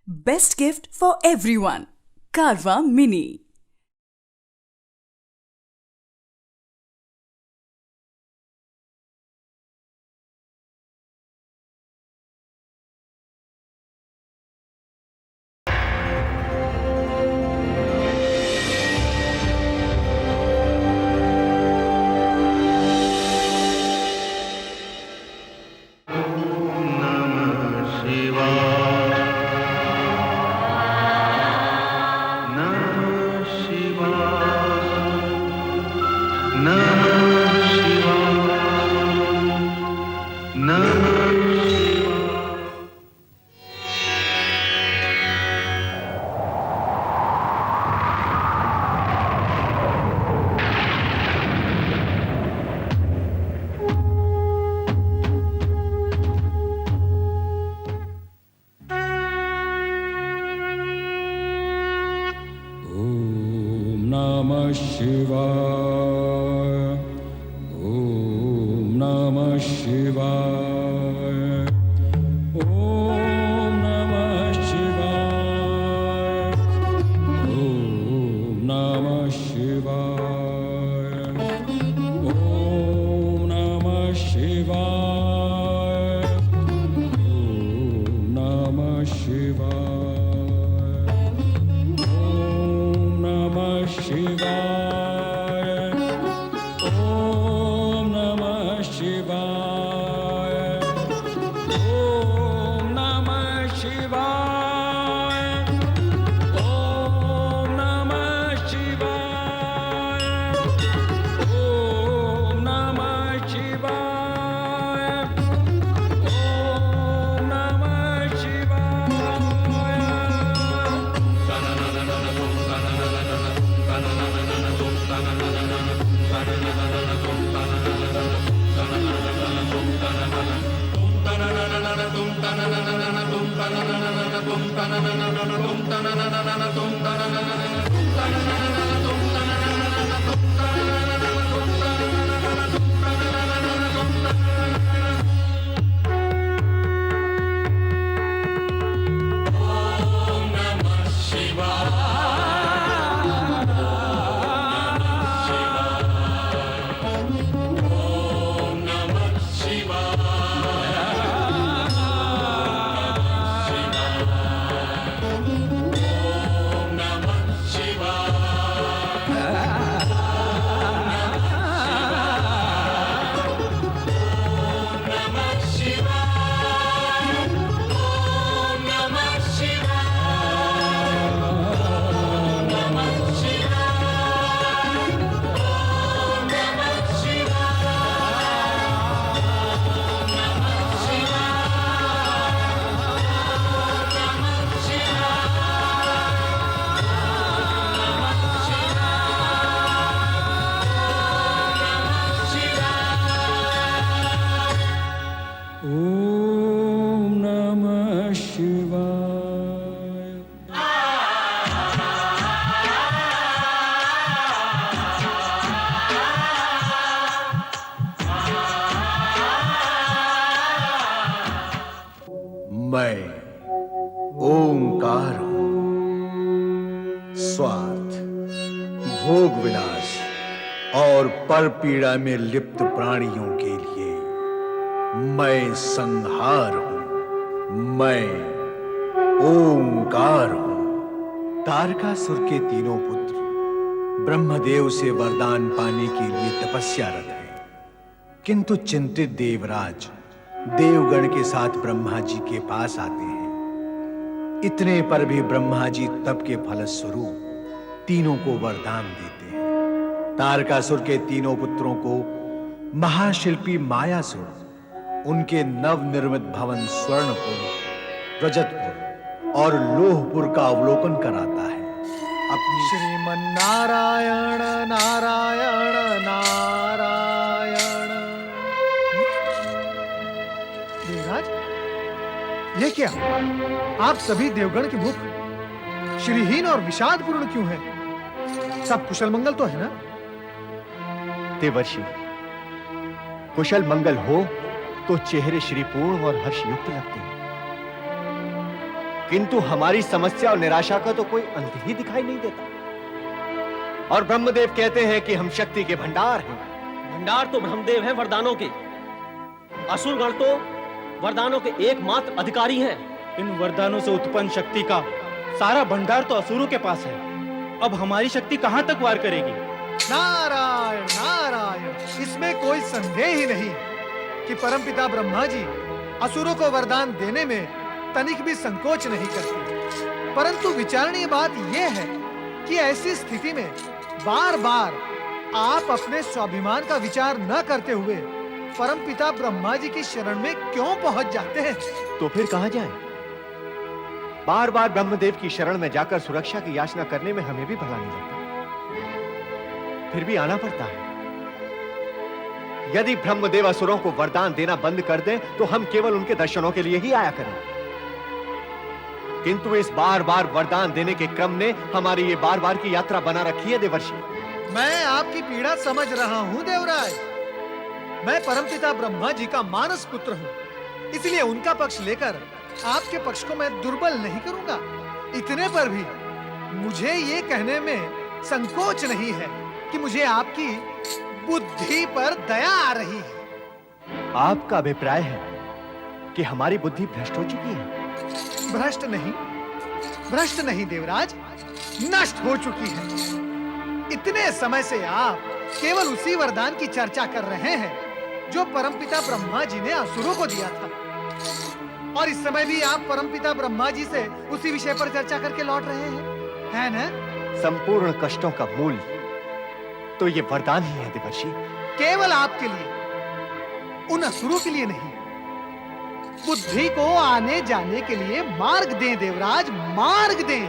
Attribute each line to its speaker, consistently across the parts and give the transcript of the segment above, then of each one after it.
Speaker 1: Best gift for everyone. Carva Mini.
Speaker 2: Namah Shivaya. Om Namah Shivaya. Om Namah Shivaya. Om Namah Shivaya. Om Namah Shivaya. Om Namah Shivaya. Om Namah Shivaya. Om Namah Shivaya. Om Namah Shivaya. Om Namah Shivaya. Om Namah Shivaya. Om Namah Om Namah Shivaya.
Speaker 3: मैं ओंकार हूं। स्वार्थ, भोग विलास और पर पीड़ा में लिप्त प्राणियों के लिए मैं संहार हूं। मैं ओंकार हूं। तारकासुर के तीनों पुत्र ब्रह्मदेव से वरदान पाने के लिए तपस्यारत हैं, किंतु चिंतित देवराज देवगण के साथ ब्रह्मा जी के पास आते हैं। इतने पर भी ब्रह्मा जी तप के फलस्वरूप तीनों को वरदान देते हैं। तारकासुर के तीनों पुत्रों को महाशिल्पी मायासुर उनके नवनिर्मित भवन स्वर्णपुर, रजतपुर और लोहपुर का अवलोकन कराता है। अपनी श्रीमन नारायण नारायण नारायण।
Speaker 4: देवराज, ये क्या? आप सभी देवगण के मुख श्रीहीन और विषादपूर्ण क्यों हैं? सब कुशल मंगल तो है ना?
Speaker 5: देवर्षि, कुशल मंगल हो तो चेहरे श्रीपूर्ण और हर्षयुक्त लगते हैं। किंतु हमारी समस्या और निराशा का तो कोई अंत ही दिखाई नहीं देता। और ब्रह्मदेव कहते हैं कि हम शक्ति के भंडार हैं।
Speaker 6: भंडार तो ब्रह्मदेव हैं वरदानों के। असुरगण तो वरदानों के एकमात्र अधिकारी हैं।
Speaker 7: इन वरदानों से उत्पन्न शक्ति का सारा भंडार तो असुरों के पास है। अब हमारी शक्ति कहां तक वार करेगी?
Speaker 4: नारायण नारायण, इसमें कोई संदेह ही नहीं कि परमपिता ब्रह्मा जी असुरों को वरदान देने में तनिक भी संकोच नहीं करते। परंतु विचारणीय बात यह है कि ऐसी स्थिति में बार बार आप अपने स्वाभिमान का विचार न करते हुए परमपिता ब्रह्मा जी की शरण में क्यों पहुंच जाते हैं?
Speaker 5: तो फिर कहां जाएं? बार बार ब्रह्मदेव की शरण में जाकर सुरक्षा की याचना करने में हमें भी भला नहीं लगता। फिर भी आना पड़ता है। यदि ब्रह्मदेव असुरों को वरदान देना बंद कर दें तो हम केवल उनके दर्शनों के लिए ही आया करें। किंतु इस बार बार वरदान देने के क्रम ने हमारी ये बार बार की यात्रा बना रखी है देवर्षि।
Speaker 4: मैं आपकी पीड़ा समझ रहा हूं देवराज। मैं परमपिता ब्रह्मा जी का मानस पुत्र हूं, इसलिए उनका पक्ष लेकर आपके पक्ष को मैं दुर्बल नहीं करूंगा। इतने पर भी मुझे ये कहने में संकोच नहीं है कि मुझे आपकी बुद्धि पर दया आ रही है।
Speaker 5: आपका अभिप्राय है कि हमारी बुद्धि भ्रष्ट हो चुकी है?
Speaker 4: भ्रष्ट नहीं देवराज, नष्ट हो चुकी है। इतने समय से आप केवल उसी वरदान की चर्चा कर रहे हैं जो परमपिता ब्रह्मा जी ने असुरों को दिया था, और इस समय भी आप परमपिता ब्रह्मा जी से उसी विषय पर चर्चा करके लौट रहे हैं, है ना?
Speaker 5: संपूर्ण कष्टों का मूल तो ये वरदान ही है देवर्षि।
Speaker 4: केवल आपके लिए, उन असुरों के लिए नहीं। बुद्धि को आने जाने के लिए मार्ग दें देवराज, मार्ग दें।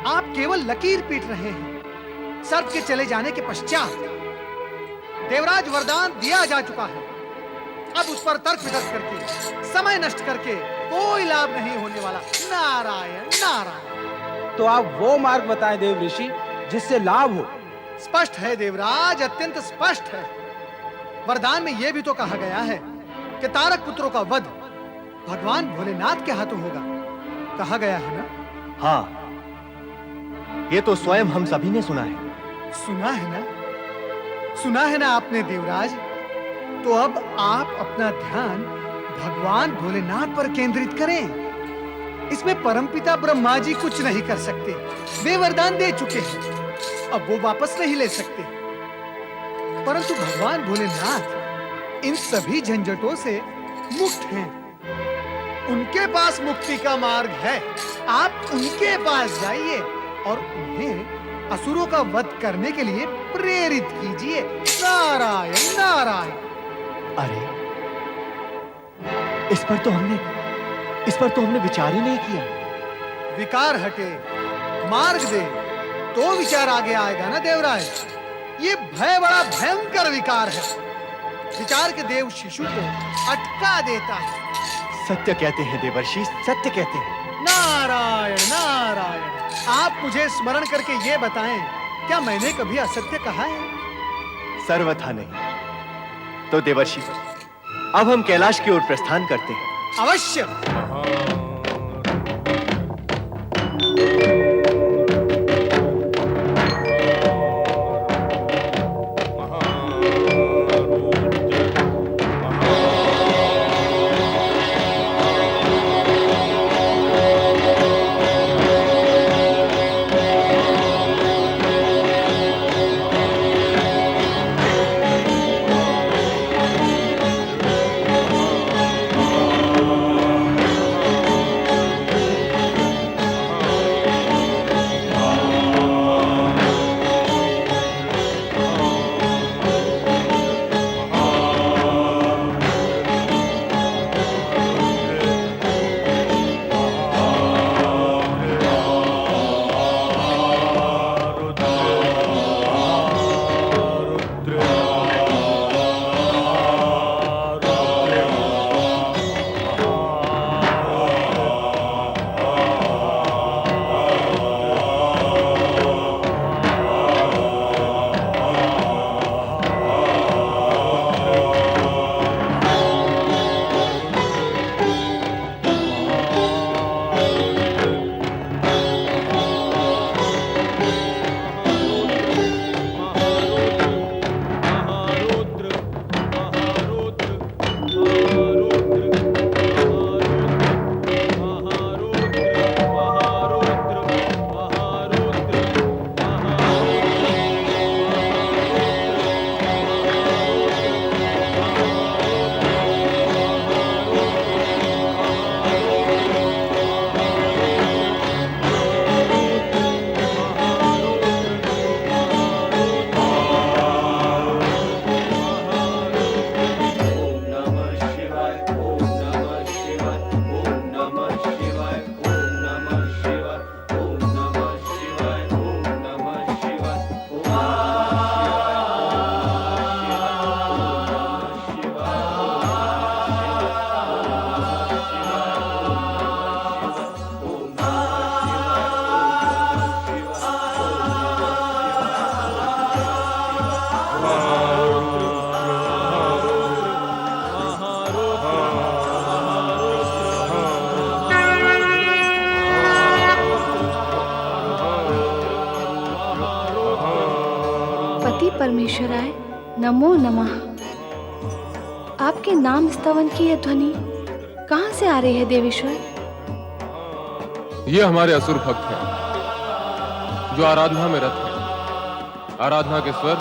Speaker 4: आप केवल लकीर पीट रहे हैं। सर्प के चले जाने के पश्चात देवराज वरदान दिया जा चुका है। अब उस पर तर्क वितर्क करके, समय नष्ट करके कोई लाभ नहीं होने वाला। नारायण नारायण।
Speaker 7: तो आप वो मार्ग बताएं देव ऋषि जिससे लाभ हो।
Speaker 4: स्पष्ट है देवराज, अत्यंत स्पष्ट है। वरदान में यह भी तो कहा गया है कि तारक पुत्रों का वध भगवान भोलेनाथ के हाथों होगा। कहा गया है ना?
Speaker 5: हाँ, ये तो स्वयं हम सभी ने सुना है।
Speaker 4: सुना है ना? सुना है ना आपने देवराज? तो अब आप अपना ध्यान भगवान भोलेनाथ पर केंद्रित करें। इसमें परमपिता ब्रह्मा जी कुछ नहीं कर सकते। वे वरदान दे चुके हैं, अब वो वापस नहीं ले सकते। परंतु भगवान भोलेनाथ इन सभी झंझटों से मुक्त हैं। उनके पास मुक्ति का मार्ग है। आप उनके पास जाइए और उन्हें असुरों का वध करने के लिए प्रेरित कीजिए। नारायण नारायण।
Speaker 5: अरे, इस पर तो हमने विचार ही नहीं किया।
Speaker 4: विकार हटे, मार्ग दे, तो विचार आगे आएगा ना देवराज। ये भय बड़ा भयंकर विकार है। विचार के देव शिशु को अटका देता है।
Speaker 5: सत्य कहते हैं देवर्षि, सत्य कहते हैं।
Speaker 4: नारायण नारायण। आप मुझे स्मरण करके ये बताएं, क्या मैंने कभी असत्य कहा है?
Speaker 5: सर्वथा नहीं। तो देवर्षि, अब हम कैलाश की ओर प्रस्थान करते हैं।
Speaker 4: अवश्य।
Speaker 8: परमेश्वराय नमो नमः। आपके नाम स्तवन की यह ध्वनि कहाँ से आ रही है देवेश्वर?
Speaker 9: ये हमारे असुर भक्त हैं जो आराधना में रत हैं। आराधना के स्वर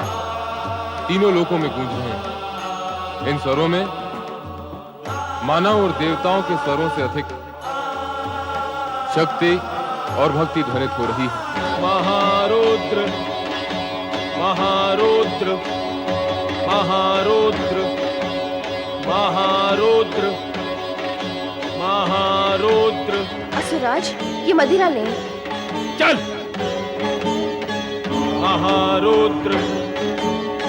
Speaker 9: तीनों लोकों में गूंज रहे हैं। इन स्वरों में मानव और देवताओं के स्वरों से अधिक शक्ति और भक्ति ध्वनित हो रही है।
Speaker 6: महारुद्र महारुद्र महारुद्र महारुद्र महारुद्र।
Speaker 8: असुराज, ये मदिरा ले।
Speaker 6: चल। महारुद्र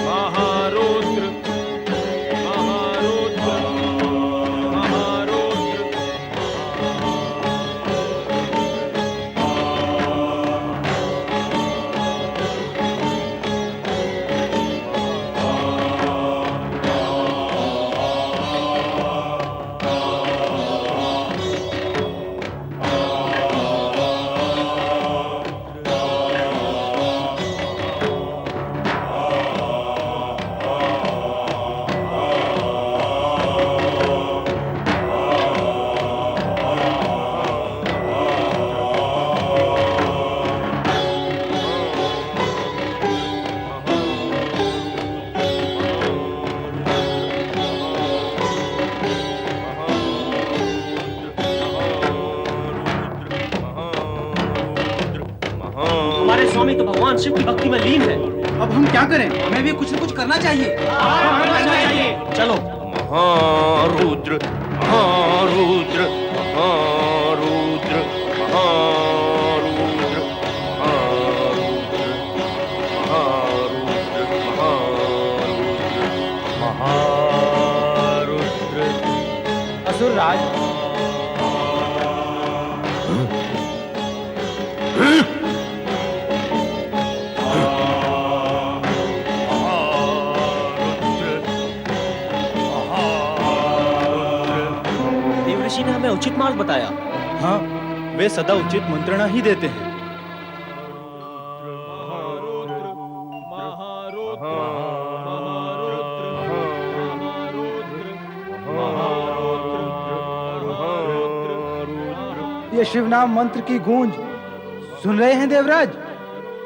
Speaker 6: महारुद्र महारुद्र महारुद्र। हमारे स्वामी तो भगवान शिव की भक्ति में लीन है।
Speaker 7: अब हम क्या करें? हमें भी कुछ न कुछ करना चाहिए।
Speaker 6: चलो।
Speaker 10: महारुद्र महारुद्र महारुद्र महारुद्र महारुद्र महारुद्र महारुद्र।
Speaker 7: असुर राज,
Speaker 6: देवऋषि ने हमें उचित मार्ग बताया।
Speaker 7: हाँ, वे सदा उचित मंत्रणा ही देते हैं।
Speaker 4: ये शिव नाम मंत्र की गूंज सुन रहे हैं देवराज?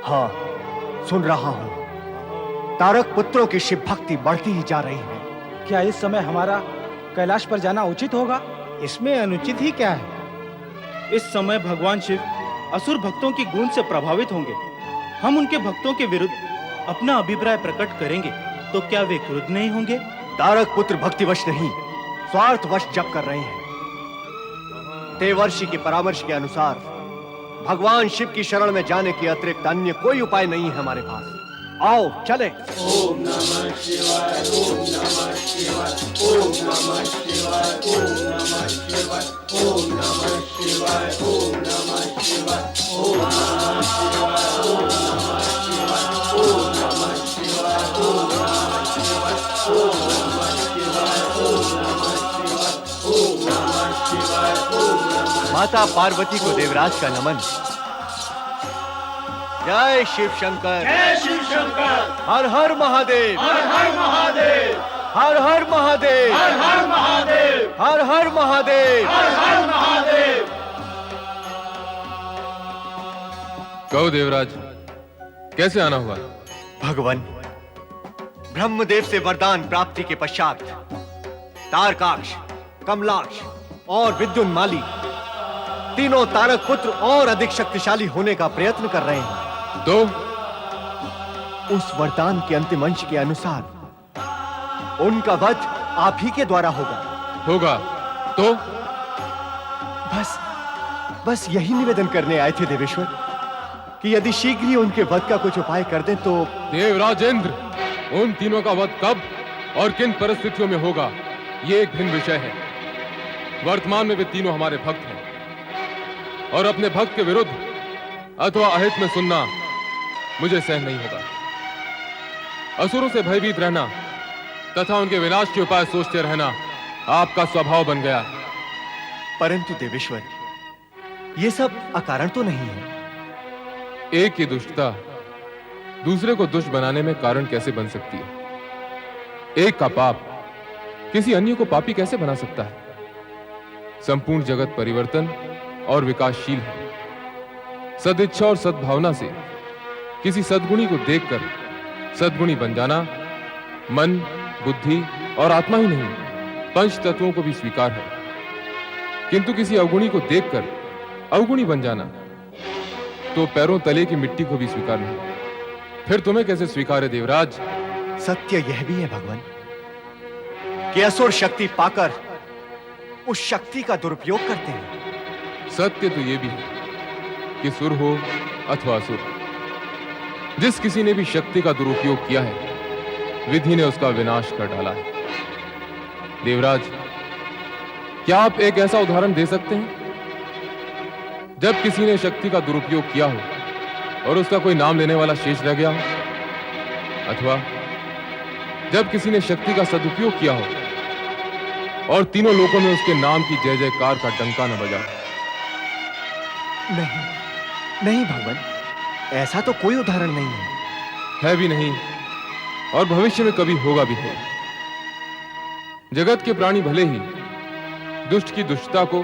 Speaker 5: हाँ, सुन रहा हूं। तारक पुत्रों की शिव भक्ति बढ़ती ही जा रही है।
Speaker 4: क्या इस समय हमारा कैलाश पर जाना उचित होगा?
Speaker 7: इसमें अनुचित ही क्या है? इस समय भगवान शिव असुर भक्तों की गूंज से प्रभावित होंगे। हम उनके भक्तों के विरुद्ध अपना अभिप्राय प्रकट करेंगे तो क्या वे क्रुद्ध नहीं होंगे?
Speaker 5: तारक पुत्र भक्तिवश नहीं, स्वार्थवश जप कर रहे हैं। देवर्षि के परामर्श के अनुसार भगवान शिव की शरण में जाने के अतिरिक्त अन्य कोई उपाय नहीं है हमारे पास। आओ चले।
Speaker 2: ओम नमः शिवाय ओम नमः शिवाय ओम नमः शिवाय ओम नमः शिवाय ओम नमः शिवाय ओम नमः शिवाय ओम नमः शिवाय ओम नमः शिवाय ओम नमः शिवाय ओम नमः शिवाय ओम नमः शिवाय ओम नमः शिवाय ओम नमः शिवाय ओम नमः।
Speaker 5: माता पार्वती को देवराज का नमन। जय शिव शंकर,
Speaker 2: जय शिव शंकर।
Speaker 5: हर हर महादेव,
Speaker 2: हर हर महादेव,
Speaker 5: हर हर महादेव,
Speaker 2: हर हर महादेव,
Speaker 5: हर हर महादेव।
Speaker 2: हर हर महादेव।
Speaker 9: कहो देवराज, कैसे आना हुआ?
Speaker 5: भगवान, ब्रह्मदेव से वरदान प्राप्ति के पश्चात तारकाक्ष, कमलाक्ष और विद्युन्माली तीनों तारक पुत्र और अधिक शक्तिशाली होने का प्रयत्न कर रहे हैं।
Speaker 9: तो
Speaker 5: उस वरदान के अंतिम अंश के अनुसार उनका वध आप ही के द्वारा होगा।
Speaker 9: तो
Speaker 5: बस यही निवेदन करने आए थे देवेश्वर कि यदि शीघ्र ही उनके वध का कुछ उपाय कर दें तो।
Speaker 9: देवराज इंद्र, उन तीनों का वध कब और किन परिस्थितियों में होगा, ये एक भिन्न विषय है। वर्तमान में वे तीनों हमारे भक्त हैं और अपने भक्त के विरुद्ध अथवा अहित में सुनना मुझे सहन नहीं होगा। असुरों से भयभीत रहना तथा उनके विनाश के उपाय सोचते रहना आपका स्वभाव बन गया।
Speaker 5: परंतु देवेश्वर, ये सब अकारण तो नहीं है।
Speaker 9: एक की दुष्टता दूसरे को दुष्ट बनाने में कारण कैसे बन सकती है? एक का पाप किसी अन्य को पापी कैसे बना सकता है? संपूर्ण जगत परिवर्तन और विकासशील है। सदिच्छा और सद्भावना से किसी सद्गुणी को देखकर सद्गुणी बन जाना मन, बुद्धि और आत्मा ही नहीं, पंच तत्वों को भी स्वीकार है। किंतु किसी अवगुणी को देखकर अवगुणी बन जाना तो पैरों तले की मिट्टी को भी स्वीकार नहीं। फिर तुम्हें कैसे स्वीकार है देवराज?
Speaker 5: सत्य यह भी है भगवान कि असुर शक्ति पाकर उस शक्ति का दुरुपयोग करते हैं।
Speaker 9: सत्य तो यह भी है कि सुर हो अथवा असुर, जिस किसी ने भी शक्ति का दुरुपयोग किया है विधि ने उसका विनाश कर डाला है। देवराज, क्या आप एक ऐसा उदाहरण दे सकते हैं जब किसी ने शक्ति का दुरुपयोग किया हो और उसका कोई नाम लेने वाला शेष रह गया हो, अथवा जब किसी ने शक्ति का सदुपयोग किया हो और तीनों लोकों में उसके नाम की जय जयकार का डंका न बजा?
Speaker 5: नहीं, नहीं भगवान, ऐसा तो कोई उदाहरण नहीं
Speaker 9: है भी नहीं और भविष्य में कभी होगा भी नहीं। जगत के प्राणी भले ही दुष्ट की दुष्टता को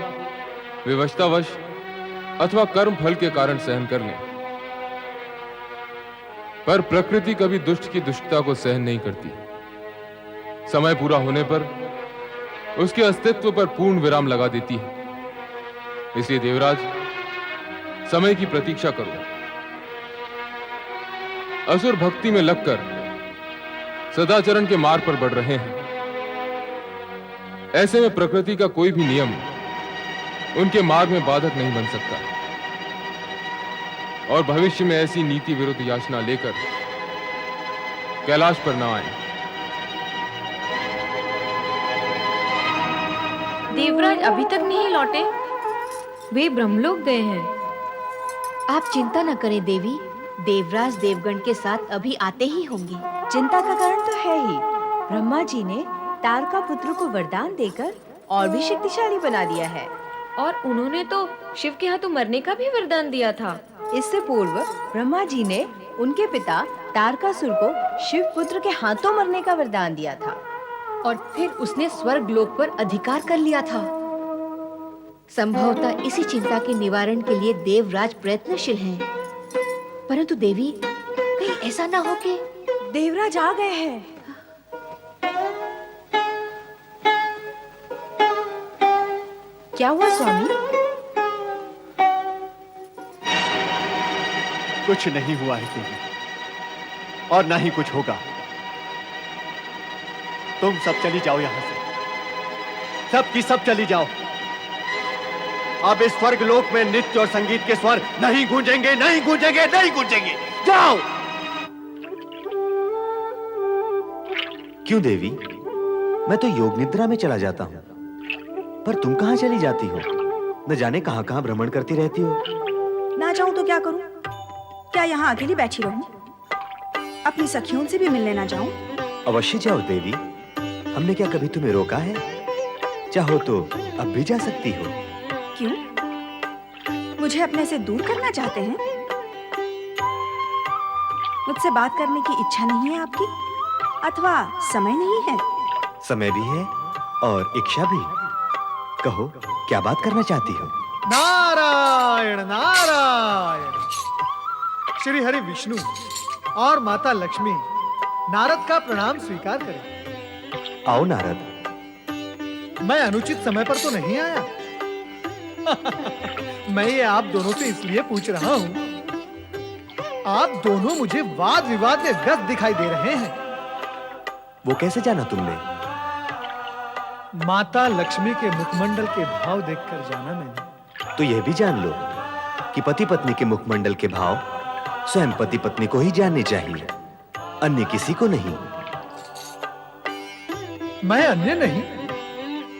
Speaker 9: विवशतावश अथवा कर्म फल के कारण सहन कर लें, पर प्रकृति कभी दुष्ट की दुष्टता को सहन नहीं करती। समय पूरा होने पर उसके अस्तित्व पर पूर्ण विराम लगा देती है। इसलिए देवराज, समय की प्रतीक्षा करो। असुर भक्ति में लगकर सदाचरण के मार्ग पर बढ़ रहे हैं। ऐसे में प्रकृति का कोई भी नियम उनके मार्ग में बाधक नहीं बन सकता और भविष्य में ऐसी नीति विरुद्ध याचना लेकर कैलाश पर न आए।
Speaker 11: देवराज अभी तक नहीं लौटे? वे ब्रह्मलोक गए हैं।
Speaker 12: आप चिंता न करें देवी, देवराज देवगण के साथ अभी आते ही होंगे।
Speaker 13: चिंता का कारण तो है ही, ब्रह्मा जी ने तारका पुत्र को वरदान देकर और भी शक्तिशाली बना दिया है।
Speaker 11: और उन्होंने तो शिव के हाथों मरने का भी वरदान दिया था।
Speaker 13: इससे पूर्व ब्रह्मा जी ने उनके पिता तारकासुर को शिव पुत्र के हाथों मरने का वरदान दिया था
Speaker 12: और फिर उसने स्वर्ग लोक पर अधिकार कर लिया था। संभवतः इसी चिंता के निवारण के लिए देवराज प्रयत्नशील हैं। परंतु देवी, कहीं ऐसा ना हो कि
Speaker 13: देवराज आ गए हैं। क्या हुआ स्वामी?
Speaker 5: कुछ नहीं हुआ है देवी, और ना ही कुछ होगा। तुम सब चली जाओ यहां से, सब की सब चली जाओ। अब इस स्वर्ग लोक में नृत्य और संगीत के स्वर नहीं गूंजेंगे, नहीं गूंजेंगे, नहीं गूंजेंगे। जाओ।
Speaker 14: क्यों देवी? मैं तो योग निद्रा में चला जाता हूँ, पर तुम कहाँ चली जाती हो? न जाने कहाँ कहाँ भ्रमण करती रहती हो।
Speaker 13: ना जाऊं तो क्या करूं? क्या यहाँ अकेली बैठी रहूं? अपनी सखियों से भी मिलने ना जाऊं?
Speaker 14: अवश्य जाओ देवी, हमने क्या कभी तुम्हें रोका है? चाहो तो अब भी जा सकती हो।
Speaker 13: क्यों? मुझे अपने से दूर करना चाहते हैं? मुझसे बात करने की इच्छा नहीं है आपकी, अथवा समय नहीं है?
Speaker 14: समय भी है और इच्छा भी। कहो, क्या बात करना चाहती हो?
Speaker 4: नारायण नारायण। श्री हरि विष्णु और माता लक्ष्मी नारद का प्रणाम स्वीकार करें।
Speaker 14: आओ नारद।
Speaker 4: मैं अनुचित समय पर तो नहीं आया? मैं ये आप दोनों से इसलिए पूछ रहा हूं, आप दोनों मुझे वाद विवाद में व्यस्त दिखाई दे रहे हैं।
Speaker 14: वो कैसे जाना तुमने?
Speaker 4: माता लक्ष्मी के मुखमंडल के भाव देखकर जाना मैंने।
Speaker 14: तो यह भी जान लो कि पति पत्नी के मुखमंडल के भाव स्वयं पति पत्नी को ही जानने चाहिए, अन्य किसी को नहीं।
Speaker 4: मैं अन्य नहीं,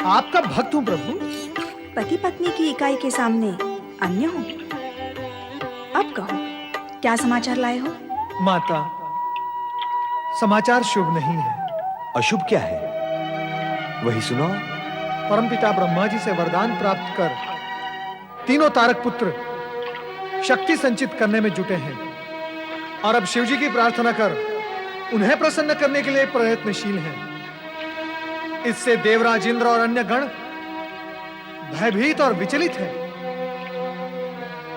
Speaker 4: आपका भक्त हूं प्रभु।
Speaker 13: पति पत्नी की इकाई के सामने अन्य हूं? अब कहो, क्या समाचार लाए हो?
Speaker 4: माता, समाचार शुभ नहीं है।
Speaker 14: अशुभ क्या है? वही सुनाओ।
Speaker 4: परमपिता ब्रह्मा जी से वरदान प्राप्त कर तीनों तारक पुत्र शक्ति संचित करने में जुटे हैं। और अब शिव जी की प्रार्थना कर उन्हें प्रसन्न करने के लिए प्रयत्नशील हैं। इससे देवराज इंद्र और अन्य गण भयभीत और विचलित हैं।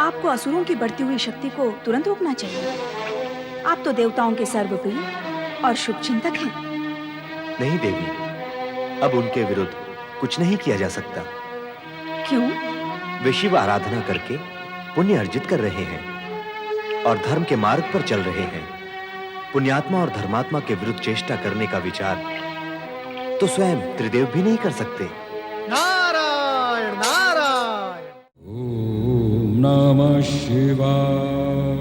Speaker 13: आपको असुरों की बढ़ती हुई शक्ति को तुरंत रोकना चाहिए। आप तो देवताओं के सर्वप्रिय और शुभ चिंतक हैं।
Speaker 14: नहीं देवी, अब उनके विरुद्ध कुछ नहीं किया जा सकता।
Speaker 13: क्यों?
Speaker 14: वे शिव आराधना करके पुण्य अर्जित कर रहे हैं और धर्म के मार्ग पर चल रहे हैं। पुण्यात्मा और धर्मात्मा के विरुद्ध चेष्टा करने का विचार तो स्वयं त्रिदेव भी नहीं कर सकते।
Speaker 4: नारायण नारायण।
Speaker 2: ओम नमः शिवाय।